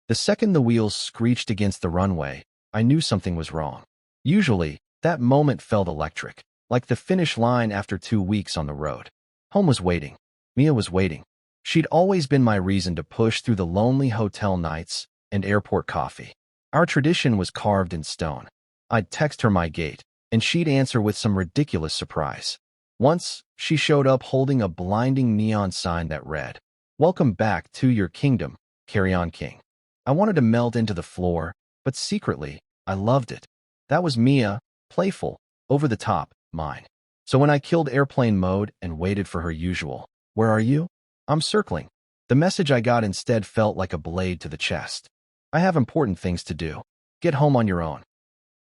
The second the wheels screeched against the runway, I knew something was wrong. Usually, that moment felt electric, like the finish line after 2 weeks on the road. Home was waiting. Mia was waiting. She'd always been my reason to push through the lonely hotel nights and airport coffee. Our tradition was carved in stone. I'd text her my gate, and she'd answer with some ridiculous surprise. Once, she showed up holding a blinding neon sign that read, "Welcome back to your kingdom, Carry On King." I wanted to melt into the floor, but secretly, I loved it. That was Mia, playful, over the top, mine. So when I killed airplane mode and waited for her usual, "Where are you?" "I'm circling." The message I got instead felt like a blade to the chest. "I have important things to do. Get home on your own."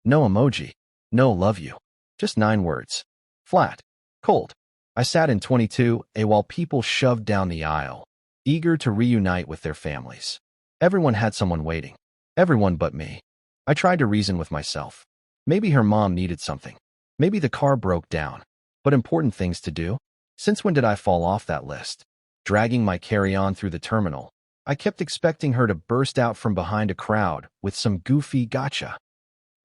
No emoji. No love you. Just 9 words. Flat. Cold. I sat in 22A while people shoved down the aisle, eager to reunite with their families. Everyone had someone waiting. Everyone but me. I tried to reason with myself. Maybe her mom needed something. Maybe the car broke down. But important things to do? Since when did I fall off that list? Dragging my carry-on through the terminal, I kept expecting her to burst out from behind a crowd with some goofy gotcha.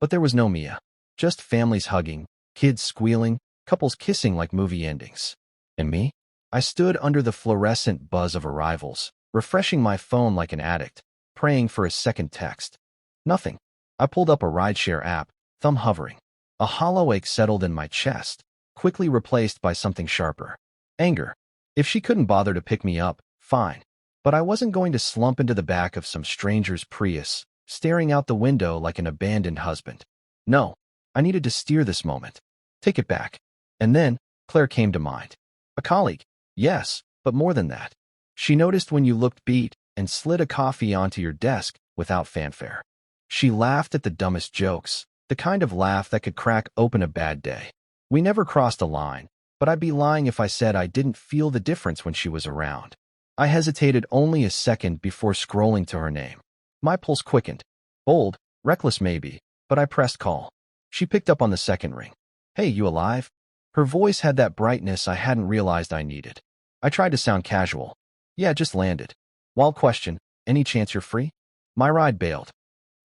But there was no Mia. Just families hugging, kids squealing, couples kissing like movie endings. And me? I stood under the fluorescent buzz of arrivals, refreshing my phone like an addict, praying for a second text. Nothing. I pulled up a rideshare app, thumb hovering. A hollow ache settled in my chest, quickly replaced by something sharper. Anger. If she couldn't bother to pick me up, fine. But I wasn't going to slump into the back of some stranger's Prius, staring out the window like an abandoned husband. No, I needed to steer this moment. Take it back. And then, Claire came to mind. A colleague. Yes, but more than that. She noticed when you looked beat and slid a coffee onto your desk without fanfare. She laughed at the dumbest jokes, the kind of laugh that could crack open a bad day. We never crossed a line, but I'd be lying if I said I didn't feel the difference when she was around. I hesitated only a second before scrolling to her name. My pulse quickened. Bold, reckless maybe, but I pressed call. She picked up on the second ring. "Hey, you alive?" Her voice had that brightness I hadn't realized I needed. I tried to sound casual. "Yeah, just landed." Wild question, "Any chance you're free?" My ride bailed.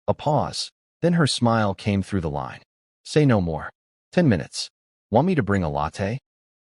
A pause. Then her smile came through the line. "Say no more. 10 minutes. Want me to bring a latte?"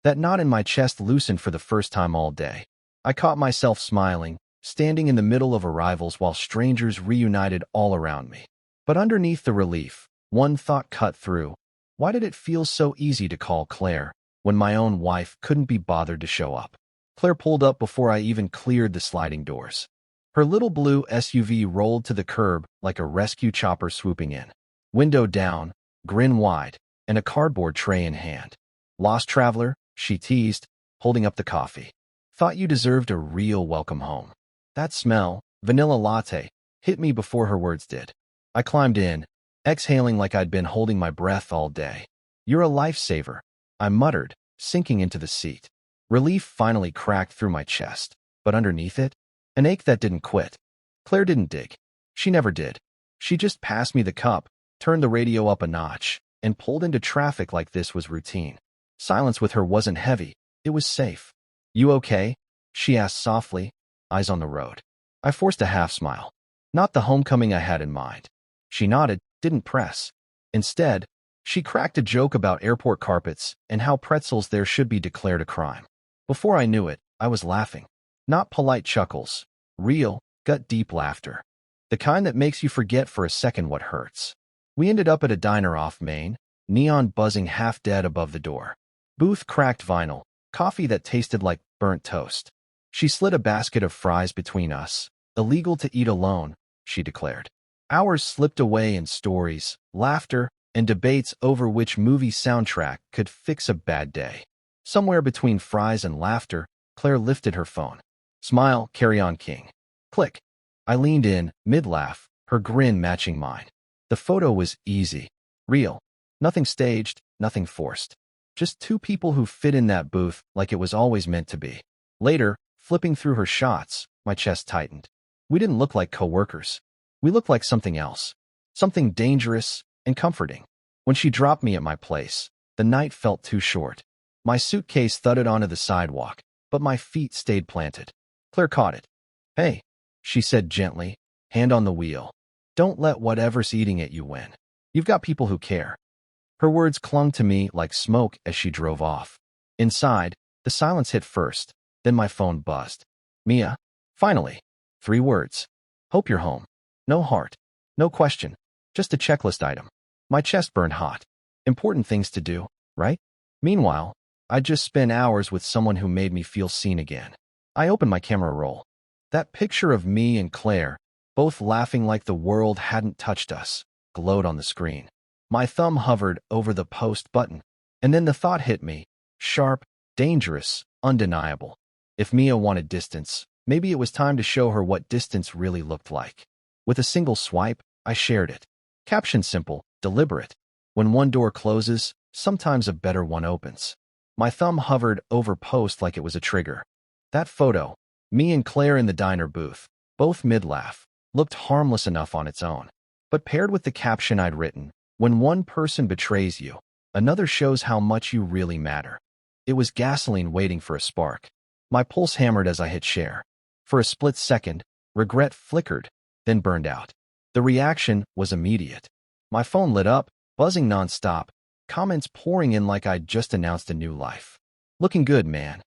That knot in my chest loosened for the first time all day. I caught myself smiling, standing in the middle of arrivals while strangers reunited all around me. But underneath the relief, one thought cut through. Why did it feel so easy to call Claire when my own wife couldn't be bothered to show up? Claire pulled up before I even cleared the sliding doors. Her little blue SUV rolled to the curb like a rescue chopper swooping in. Window down, grin wide, and a cardboard tray in hand. "Lost traveler," she teased, holding up the coffee. "Thought you deserved a real welcome home." That smell, vanilla latte, hit me before her words did. I climbed in, exhaling like I'd been holding my breath all day. "You're a lifesaver," I muttered, sinking into the seat. Relief finally cracked through my chest, but underneath it, an ache that didn't quit. Claire didn't dig. She never did. She just passed me the cup, turned the radio up a notch, and pulled into traffic like this was routine. Silence with her wasn't heavy. It was safe. "You okay?" she asked softly, eyes on the road. I forced a half-smile. Not the homecoming I had in mind. She nodded, didn't press. Instead, she cracked a joke about airport carpets and how pretzels there should be declared a crime. Before I knew it, I was laughing. Not polite chuckles. Real, gut-deep laughter. The kind that makes you forget for a second what hurts. We ended up at a diner off Main, neon buzzing half-dead above the door. Booth cracked vinyl, coffee that tasted like burnt toast. She slid a basket of fries between us. "Illegal to eat alone," she declared. Hours slipped away in stories, laughter, and debates over which movie soundtrack could fix a bad day. Somewhere between fries and laughter, Claire lifted her phone. "Smile, Carry On King." Click. I leaned in, mid-laugh, her grin matching mine. The photo was easy. Real. Nothing staged, nothing forced. Just 2 people who fit in that booth like it was always meant to be. Later, flipping through her shots, my chest tightened. We didn't look like co-workers. We looked like something else. Something dangerous and comforting. When she dropped me at my place, the night felt too short. My suitcase thudded onto the sidewalk, but my feet stayed planted. Claire caught it. "Hey," she said gently, Hand on the wheel. Don't let whatever's eating at you win. You've got people who care. Her words clung to me like smoke as she drove off. Inside, the silence hit first, then my phone buzzed. Mia. Finally. 3 words. Hope you're home. No heart. No question. Just a checklist item. My chest burned hot. Important things to do, right? Meanwhile, I'd just spent hours with someone who made me feel seen again. I opened my camera roll. That picture of me and Claire, both laughing like the world hadn't touched us, glowed on the screen. My thumb hovered over the post button, and then the thought hit me. Sharp, dangerous, undeniable. If Mia wanted distance, maybe it was time to show her what distance really looked like. With a single swipe, I shared it. Caption simple, deliberate. When one door closes, sometimes a better one opens. My thumb hovered over post like it was a trigger. That photo, me and Claire in the diner booth, both mid-laugh, looked harmless enough on its own. But paired with the caption I'd written, when one person betrays you, another shows how much you really matter. It was gasoline waiting for a spark. My pulse hammered as I hit share. For a split second, regret flickered, then burned out. The reaction was immediate. My phone lit up, buzzing nonstop, comments pouring in like I'd just announced a new life. Looking good, man.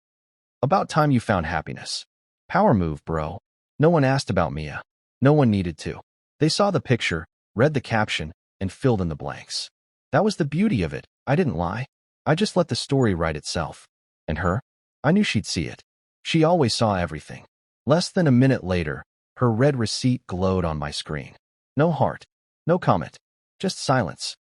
About time you found happiness. Power move, bro. No one asked about Mia. No one needed to. They saw the picture, read the caption, and filled in the blanks. That was the beauty of it. I didn't lie. I just let the story write itself. And her? I knew she'd see it. She always saw everything. Less than a minute later, her red receipt glowed on my screen. No heart. No comment. Just silence.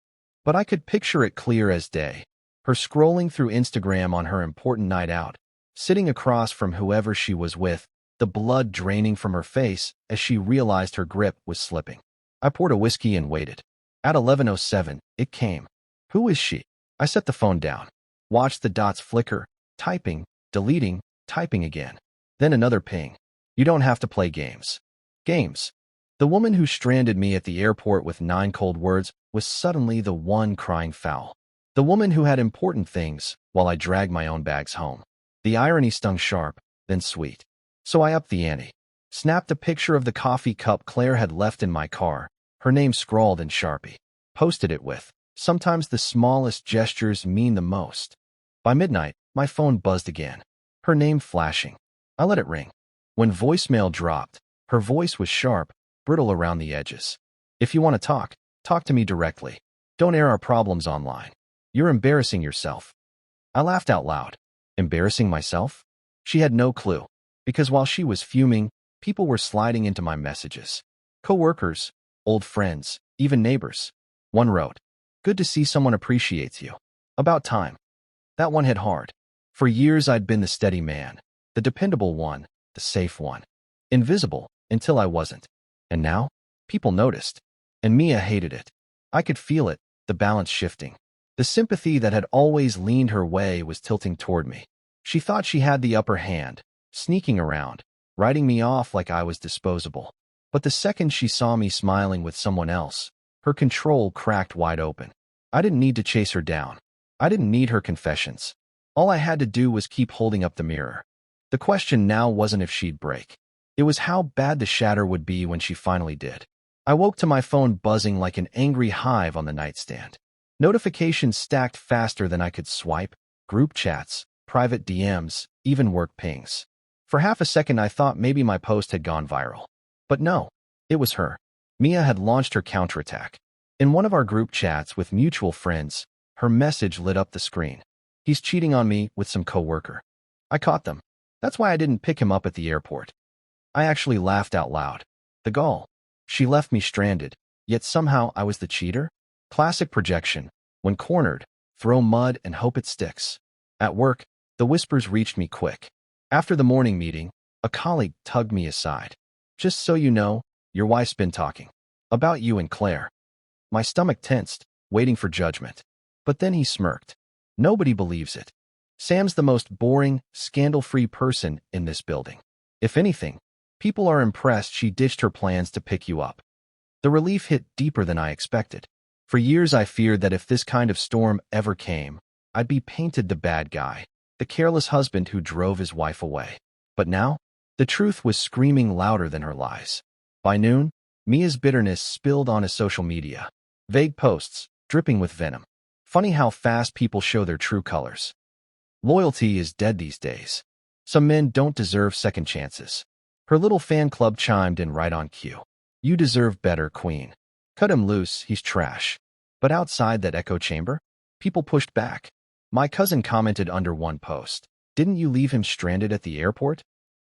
But I could picture it clear as day. Her scrolling through Instagram on her important night out, sitting across from whoever she was with, the blood draining from her face as she realized her grip was slipping. I poured a whiskey and waited. At 11:07, it came. Who is she? I set the phone down. Watched the dots flicker, typing, deleting, typing again. Then another ping. You don't have to play games. Games. The woman who stranded me at the airport with 9 cold words was suddenly the one crying foul. The woman who had important things while I dragged my own bags home. The irony stung sharp, then sweet. So I upped the ante. Snapped a picture of the coffee cup Claire had left in my car, her name scrawled in Sharpie. Posted it with, sometimes the smallest gestures mean the most. By midnight, my phone buzzed again. Her name flashing. I let it ring. When voicemail dropped, her voice was sharp, brittle around the edges. If you want to talk to me directly. Don't air our problems online. You're embarrassing yourself. I laughed out loud. Embarrassing myself? She had no clue. Because while she was fuming, people were sliding into my messages. Co-workers, old friends, even neighbors. One wrote, "Good to see someone appreciates you. About time." That one hit hard. For years I'd been the steady man, the dependable one, the safe one. Invisible, until I wasn't. And now, people noticed. And Mia hated it. I could feel it, the balance shifting. The sympathy that had always leaned her way was tilting toward me. She thought she had the upper hand, sneaking around, writing me off like I was disposable. But the second she saw me smiling with someone else, her control cracked wide open. I didn't need to chase her down. I didn't need her confessions. All I had to do was keep holding up the mirror. The question now wasn't if she'd break. It was how bad the shatter would be when she finally did. I woke to my phone buzzing like an angry hive on the nightstand. Notifications stacked faster than I could swipe, group chats, private DMs, even work pings. For half a second I thought maybe my post had gone viral. But no, it was her. Mia had launched her counterattack. In one of our group chats with mutual friends, her message lit up the screen. "He's cheating on me with some coworker. I caught them. That's why I didn't pick him up at the airport." I actually laughed out loud. The gall. She left me stranded, yet somehow I was the cheater? Classic projection. When cornered, throw mud and hope it sticks. At work, the whispers reached me quick. After the morning meeting, a colleague tugged me aside. "Just so you know, your wife's been talking. About you and Claire." My stomach tensed, waiting for judgment. But then he smirked. "Nobody believes it. Sam's the most boring, scandal-free person in this building. If anything, people are impressed she ditched her plans to pick you up." The relief hit deeper than I expected. For years I feared that if this kind of storm ever came, I'd be painted the bad guy, the careless husband who drove his wife away. But now, the truth was screaming louder than her lies. By noon, Mia's bitterness spilled onto social media. Vague posts, dripping with venom. Funny how fast people show their true colors. Loyalty is dead these days. Some men don't deserve second chances. Her little fan club chimed in right on cue. You deserve better, queen. Cut him loose, he's trash. But outside that echo chamber, people pushed back. My cousin commented under one post. Didn't you leave him stranded at the airport?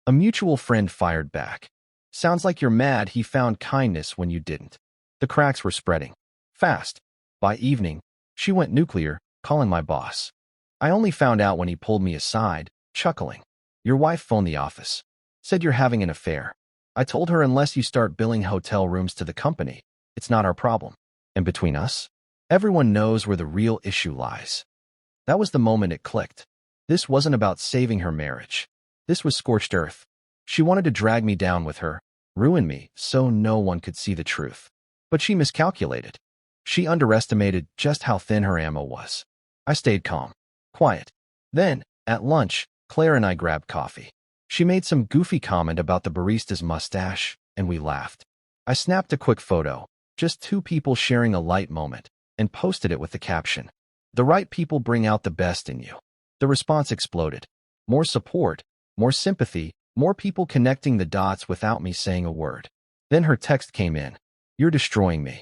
A mutual friend fired back. Sounds like you're mad he found kindness when you didn't. The cracks were spreading. Fast. By evening, she went nuclear, calling my boss. I only found out when he pulled me aside, chuckling. Your wife phoned the office. Said you're having an affair. I told her unless you start billing hotel rooms to the company, it's not our problem. And between us, everyone knows where the real issue lies. That was the moment it clicked. This wasn't about saving her marriage. This was scorched earth. She wanted to drag me down with her, ruin me so no one could see the truth. But she miscalculated. She underestimated just how thin her ammo was. I stayed calm, quiet. Then, at lunch, Claire and I grabbed coffee. She made some goofy comment about the barista's mustache, and we laughed. I snapped a quick photo, just two people sharing a light moment, and posted it with the caption, "The right people bring out the best in you." The response exploded. More support, more sympathy, more people connecting the dots without me saying a word. Then her text came in. You're destroying me.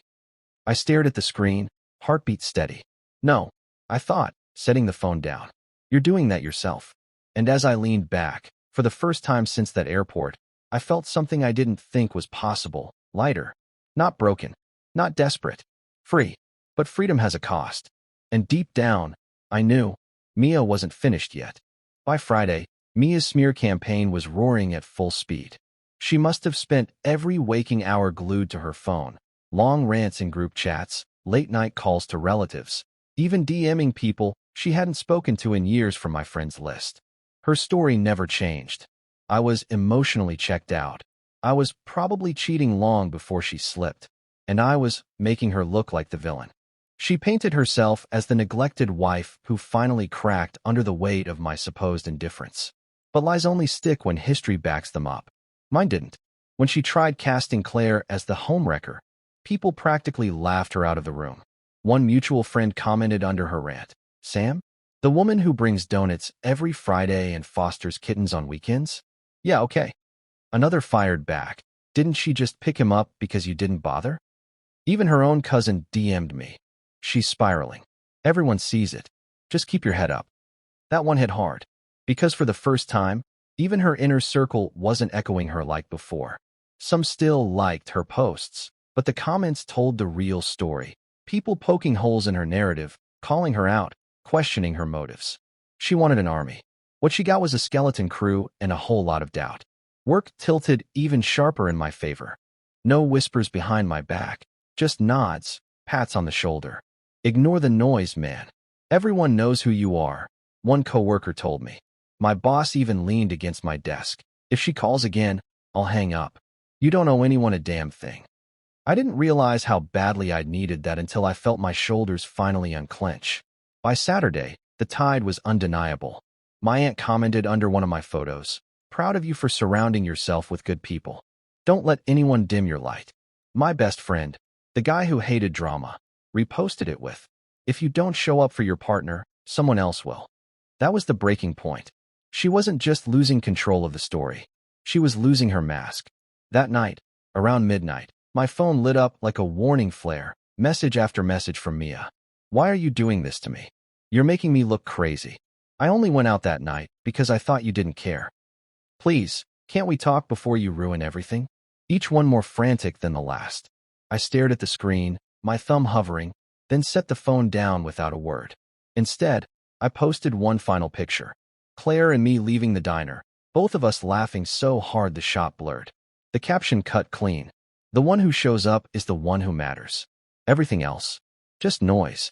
I stared at the screen, heartbeat steady. No, I thought, setting the phone down. You're doing that yourself. And as I leaned back, for the first time since that airport, I felt something I didn't think was possible, lighter. Not broken, not desperate. Free. But freedom has a cost. And deep down, I knew Mia wasn't finished yet. By Friday, Mia's smear campaign was roaring at full speed. She must have spent every waking hour glued to her phone. Long rants in group chats, late-night calls to relatives, even DMing people she hadn't spoken to in years from my friends list. Her story never changed. I was emotionally checked out. I was probably cheating long before she slipped, and I was making her look like the villain. She painted herself as the neglected wife who finally cracked under the weight of my supposed indifference. But lies only stick when history backs them up. Mine didn't. When she tried casting Claire as the homewrecker, people practically laughed her out of the room. One mutual friend commented under her rant, Sam? The woman who brings donuts every Friday and fosters kittens on weekends? Yeah, okay. Another fired back. Didn't she just pick him up because you didn't bother? Even her own cousin DM'd me. She's spiraling. Everyone sees it. Just keep your head up. That one hit hard. Because for the first time, even her inner circle wasn't echoing her like before. Some still liked her posts, but the comments told the real story. People poking holes in her narrative, calling her out, questioning her motives. She wanted an army. What she got was a skeleton crew and a whole lot of doubt. Work tilted even sharper in my favor. No whispers behind my back, just nods, pats on the shoulder. Ignore the noise, man. Everyone knows who you are, one coworker told me. My boss even leaned against my desk. If she calls again, I'll hang up. You don't owe anyone a damn thing. I didn't realize how badly I'd needed that until I felt my shoulders finally unclench. By Saturday, the tide was undeniable. My aunt commented under one of my photos, proud of you for surrounding yourself with good people. Don't let anyone dim your light. My best friend, the guy who hated drama, reposted it with, if you don't show up for your partner, someone else will. That was the breaking point. She wasn't just losing control of the story. She was losing her mask. That night, around midnight, my phone lit up like a warning flare, message after message from Mia. Why are you doing this to me? You're making me look crazy. I only went out that night because I thought you didn't care. Please, can't we talk before you ruin everything? Each one more frantic than the last. I stared at the screen, my thumb hovering, then set the phone down without a word. Instead, I posted one final picture. Claire and me leaving the diner, both of us laughing so hard the shot blurred. The caption cut clean. The one who shows up is the one who matters. Everything else, just noise.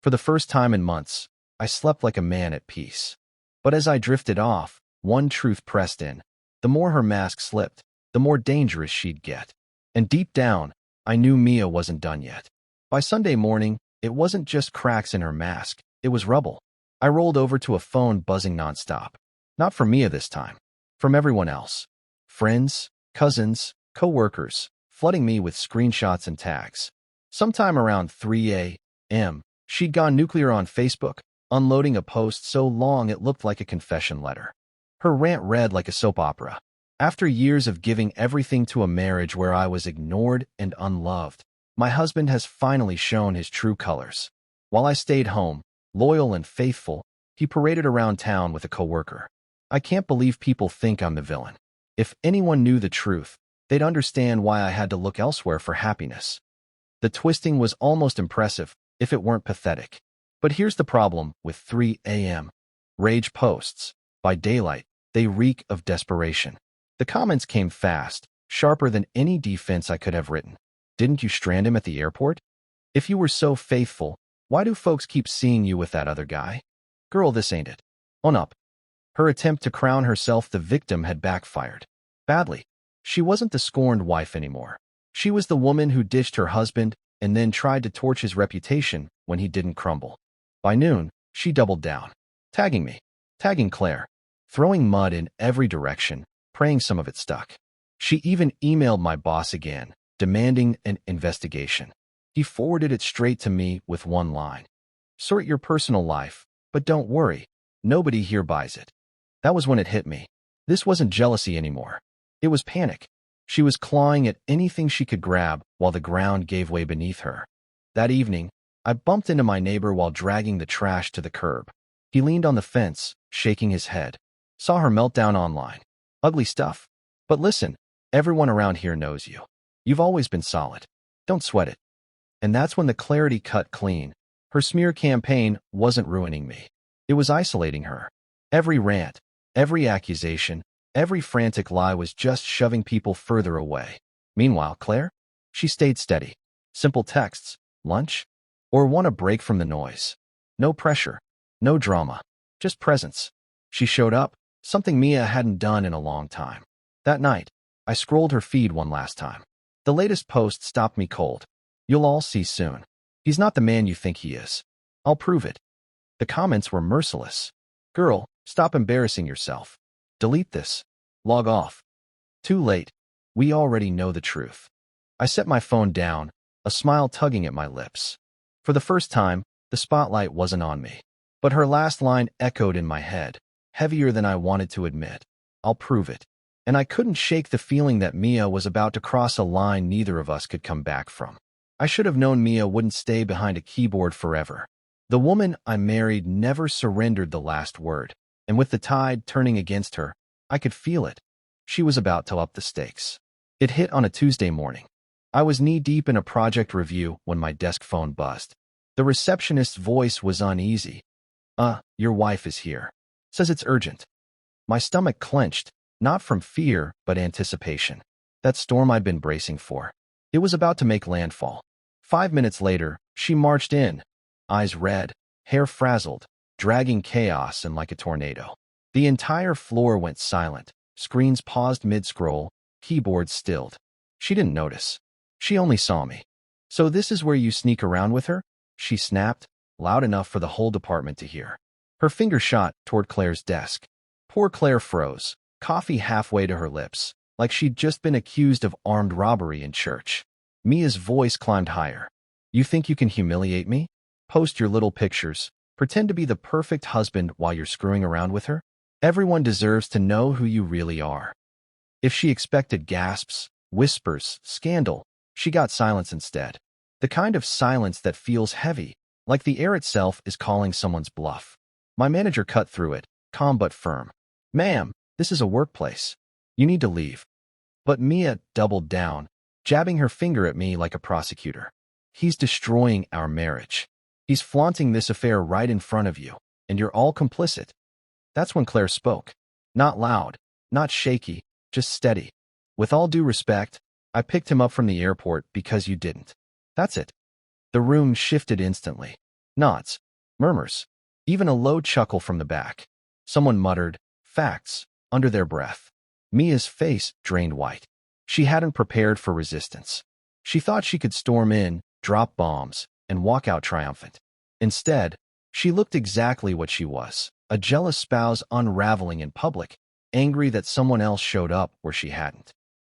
For the first time in months, I slept like a man at peace. But as I drifted off, one truth pressed in. The more her mask slipped, the more dangerous she'd get. And deep down, I knew Mia wasn't done yet. By Sunday morning, it wasn't just cracks in her mask, it was rubble. I rolled over to a phone buzzing nonstop. Not from Mia this time. From everyone else. Friends, cousins, co-workers, flooding me with screenshots and tags. Sometime around 3 a.m., she'd gone nuclear on Facebook, unloading a post so long it looked like a confession letter. Her rant read like a soap opera. After years of giving everything to a marriage where I was ignored and unloved, my husband has finally shown his true colors. While I stayed home, loyal and faithful, he paraded around town with a coworker. I can't believe people think I'm the villain. If anyone knew the truth, they'd understand why I had to look elsewhere for happiness. The twisting was almost impressive, if it weren't pathetic. But here's the problem with 3 a.m. rage posts. By daylight, they reek of desperation. The comments came fast, sharper than any defense I could have written. Didn't you strand him at the airport? If you were so faithful, why do folks keep seeing you with that other guy? Girl, this ain't it. Own up. Her attempt to crown herself the victim had backfired. Badly. She wasn't the scorned wife anymore. She was the woman who ditched her husband and then tried to torch his reputation when he didn't crumble. By noon, she doubled down. Tagging me. Tagging Claire. Throwing mud in every direction, praying some of it stuck. She even emailed my boss again, demanding an investigation. He forwarded it straight to me with one line. Sort your personal life, but don't worry. Nobody here buys it. That was when it hit me. This wasn't jealousy anymore. It was panic. She was clawing at anything she could grab while the ground gave way beneath her. That evening, I bumped into my neighbor while dragging the trash to the curb. He leaned on the fence, shaking his head. Saw her meltdown online. Ugly stuff. But listen, everyone around here knows you. You've always been solid. Don't sweat it. And that's when the clarity cut clean. Her smear campaign wasn't ruining me. It was isolating her. Every rant, every accusation, every frantic lie was just shoving people further away. Meanwhile, Claire? She stayed steady. Simple texts, lunch, or want a break from the noise. No pressure, no drama, just presence. She showed up, something Mia hadn't done in a long time. That night, I scrolled her feed one last time. The latest post stopped me cold. You'll all see soon. He's not the man you think he is. I'll prove it. The comments were merciless. Girl, stop embarrassing yourself. Delete this. Log off. Too late. We already know the truth. I set my phone down, a smile tugging at my lips. For the first time, the spotlight wasn't on me. But her last line echoed in my head, heavier than I wanted to admit. I'll prove it. And I couldn't shake the feeling that Mia was about to cross a line neither of us could come back from. I should have known Mia wouldn't stay behind a keyboard forever. The woman I married never surrendered the last word, and with the tide turning against her, I could feel it. She was about to up the stakes. It hit on a Tuesday morning. I was knee-deep in a project review when my desk phone buzzed. The receptionist's voice was uneasy. Your wife is here. Says it's urgent. My stomach clenched, not from fear, but anticipation. That storm I'd been bracing for. It was about to make landfall. 5 minutes later, she marched in, eyes red, hair frazzled, dragging chaos in like a tornado. The entire floor went silent. Screens paused mid-scroll, keyboards stilled. She didn't notice. She only saw me. So this is where you sneak around with her? She snapped, loud enough for the whole department to hear. Her finger shot toward Claire's desk. Poor Claire froze, coffee halfway to her lips, like she'd just been accused of armed robbery in church. Mia's voice climbed higher. You think you can humiliate me? Post your little pictures. Pretend to be the perfect husband while you're screwing around with her? Everyone deserves to know who you really are. If she expected gasps, whispers, scandal, she got silence instead. The kind of silence that feels heavy, like the air itself is calling someone's bluff. My manager cut through it, calm but firm. Ma'am, this is a workplace. You need to leave. But Mia doubled down, jabbing her finger at me like a prosecutor. He's destroying our marriage. He's flaunting this affair right in front of you, and you're all complicit. That's when Claire spoke. Not loud, not shaky, just steady. With all due respect, I picked him up from the airport because you didn't. That's it. The room shifted instantly. Nods, murmurs, even a low chuckle from the back. Someone muttered, facts, under their breath. Mia's face drained white. She hadn't prepared for resistance. She thought she could storm in, drop bombs, and walk out triumphant. Instead, she looked exactly what she was, a jealous spouse unraveling in public, angry that someone else showed up where she hadn't.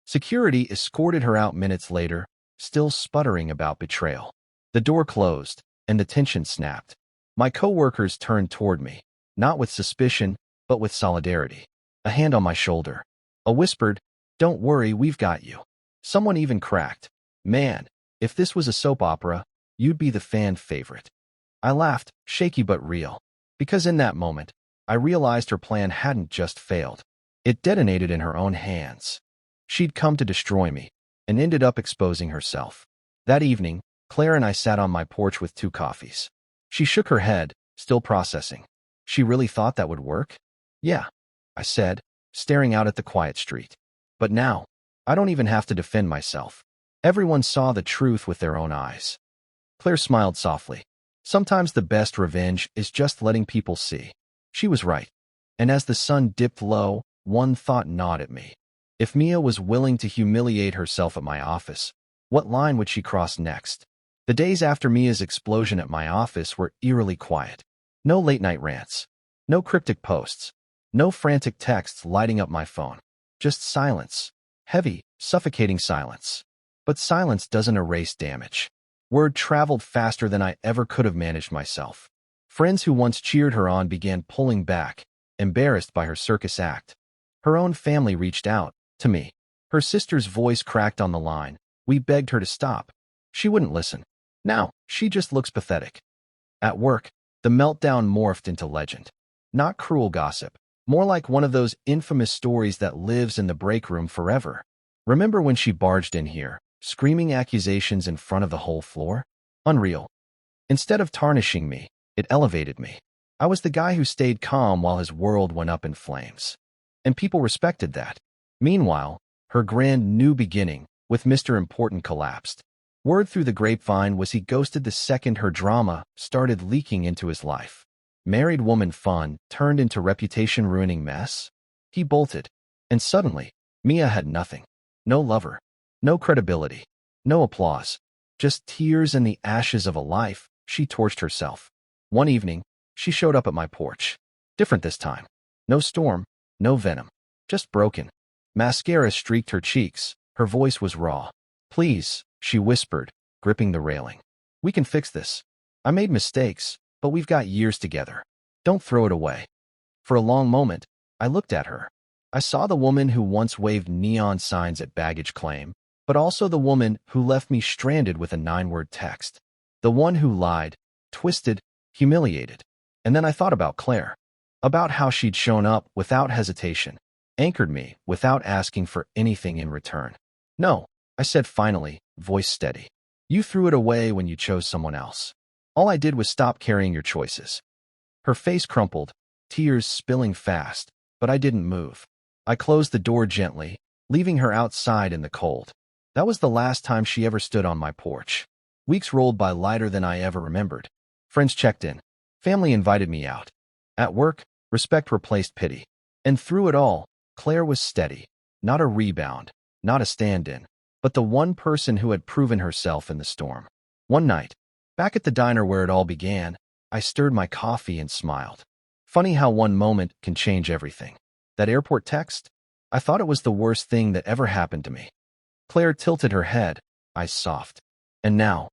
Security escorted her out minutes later, still sputtering about betrayal. The door closed, and the tension snapped. My coworkers turned toward me, not with suspicion, but with solidarity. A hand on my shoulder. A whispered, "Don't worry, we've got you." Someone even cracked, "Man, if this was a soap opera, you'd be the fan favorite." I laughed, shaky but real, because in that moment, I realized her plan hadn't just failed. It detonated in her own hands. She'd come to destroy me, and ended up exposing herself. That evening, Claire and I sat on my porch with 2 coffees. She shook her head, still processing. She really thought that would work? Yeah, I said, staring out at the quiet street. But now, I don't even have to defend myself. Everyone saw the truth with their own eyes. Claire smiled softly. Sometimes the best revenge is just letting people see. She was right. And as the sun dipped low, one thought gnawed at me. If Mia was willing to humiliate herself at my office, what line would she cross next? The days after Mia's explosion at my office were eerily quiet. No late-night rants. No cryptic posts. No frantic texts lighting up my phone. Just silence. Heavy, suffocating silence. But silence doesn't erase damage. Word traveled faster than I ever could have managed myself. Friends who once cheered her on began pulling back, embarrassed by her circus act. Her own family reached out, to me. Her sister's voice cracked on the line. We begged her to stop. She wouldn't listen. Now, she just looks pathetic. At work, the meltdown morphed into legend. Not cruel gossip, more like one of those infamous stories that lives in the break room forever. Remember when she barged in here, screaming accusations in front of the whole floor? Unreal. Instead of tarnishing me, it elevated me. I was the guy who stayed calm while his world went up in flames. And people respected that. Meanwhile, her grand new beginning, with Mr. Important, collapsed. Word through the grapevine was he ghosted the second her drama started leaking into his life. Married woman fun turned into reputation-ruining mess. He bolted. And suddenly, Mia had nothing. No lover. No credibility. No applause. Just tears and the ashes of a life she torched herself. One evening, she showed up at my porch. Different this time. No storm. No venom. Just broken. Mascara streaked her cheeks. Her voice was raw. "Please," she whispered, gripping the railing. "We can fix this. I made mistakes, but we've got years together. Don't throw it away." For a long moment, I looked at her. I saw the woman who once waved neon signs at baggage claim, but also the woman who left me stranded with a 9-word text. The one who lied, twisted, humiliated. And then I thought about Claire. About how she'd shown up without hesitation, anchored me without asking for anything in return. "No," I said finally, voice steady. "You threw it away when you chose someone else. All I did was stop carrying your choices." Her face crumpled, tears spilling fast, but I didn't move. I closed the door gently, leaving her outside in the cold. That was the last time she ever stood on my porch. Weeks rolled by lighter than I ever remembered. Friends checked in. Family invited me out. At work, respect replaced pity. And through it all, Claire was steady. Not a rebound, not a stand-in, but the one person who had proven herself in the storm. One night, back at the diner where it all began, I stirred my coffee and smiled. Funny how one moment can change everything. That airport text? I thought it was the worst thing that ever happened to me. Claire tilted her head, eyes soft. "And now,"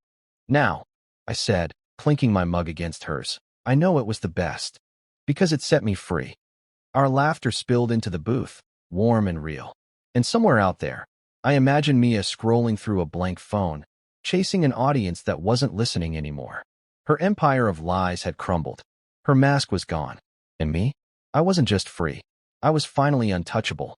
I said, clinking my mug against hers. "I know it was the best. Because it set me free." Our laughter spilled into the booth, warm and real. And somewhere out there, I imagine Mia scrolling through a blank phone, chasing an audience that wasn't listening anymore. Her empire of lies had crumbled. Her mask was gone. And me? I wasn't just free. I was finally untouchable.